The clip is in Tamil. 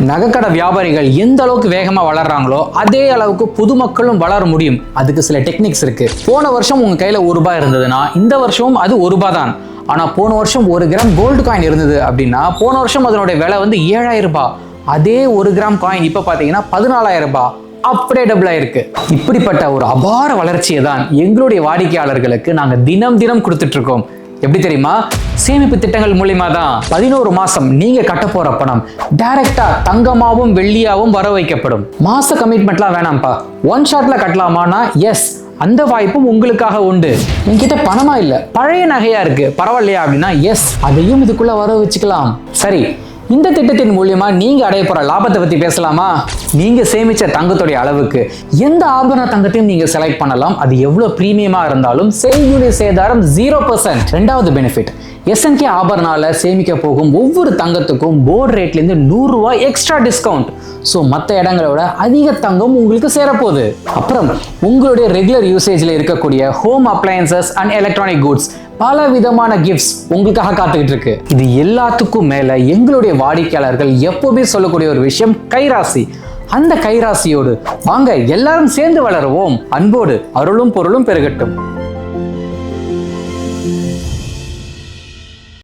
நகைக்கடை வியாபாரிகள் எந்த அளவுக்கு வேகமா வளர்றாங்களோ அதே அளவுக்கு பொதுமக்களும் வளர முடியும். அதுக்கு சில டெக்னிக்ஸ் இருக்கு. போன வருஷம் உங்க கையில ₹1 இருந்ததுன்னா இந்த வருஷமும் அது ₹1 தான். ஆனா போன வருஷம் 1 கிராம் கோல்டு காயின் இருந்தது அப்படின்னா போன வருஷம் அதனுடைய விலை வந்து ₹7,000. அதே 1 கிராம் காயின் இப்ப பாத்தீங்கன்னா ₹14,000. அப்படியே டபுள் ஆயிருக்கு. இப்படிப்பட்ட ஒரு அபார வளர்ச்சியை தான் எங்களுடைய வாடிக்கையாளர்களுக்கு நாங்க தினம் தினம் கொடுத்துட்டு இருக்கோம். எப்படி தெரியுமா? சேமிப்பு திட்டங்கள் மூலியமா தான் 11 மாசம் நீங்க கட்ட போற பணம் டைரக்டா தங்கமாவும் வெள்ளியாவும் வர வைக்கப்படும். மாச கமிட்மெண்ட்லாம் வேணாம்ப்பா, ஒன் ஷாட்ல கட்டலாமானா எஸ், அந்த வாய்ப்பும் உங்களுக்காக உண்டு. என்கிட்ட பணமா இல்ல, பழைய நகையா இருக்கு, பரவாயில்லையா அப்படின்னா எஸ், அதையும் இதுக்குள்ள வர வச்சுக்கலாம். சரி, இந்த திட்டத்தின் மூலியமா நீங்க அடைய போற லாபத்தை பத்தி பேசலாமா? நீங்க சேமிச்ச தங்கத்துடைய அளவுக்கு எந்த ஆபரண தங்கத்தையும் நீங்க செலக்ட் பண்ணலாம். அது எவ்வளவு பிரீமியமா இருந்தாலும் செய்கூலி சேதாரம் 0%. ரெண்டாவது பெனிஃபிட், SNK ஆபரணால சேமிக்க போகும் ஒவ்வொரு தங்கத்துக்கும் போர்டு ரேட்ல இருந்து ₹100 எக்ஸ்ட்ரா டிஸ்கவுண்ட். ஸோ மற்ற இடங்களை விட அதிக தங்கம் உங்களுக்கு சேரப்போகுது. அப்புறம் உங்களுடைய ரெகுலர் யூசேஜ்ல இருக்கக்கூடிய home appliances and electronic goods, பல விதமான கிஃப்ட்ஸ் உங்களுக்காக காத்துக்கிட்டு இருக்கு. இது எல்லாத்துக்கும் மேல எங்களுடைய வாடிக்கையாளர்கள் எப்பவுமே சொல்லக்கூடிய ஒரு விஷயம் கைராசி. அந்த கைராசியோடு வாங்க எல்லாரும் சேர்ந்து வளருவோம். அன்போடு அருளும் பொருளும் பெருகட்டும்.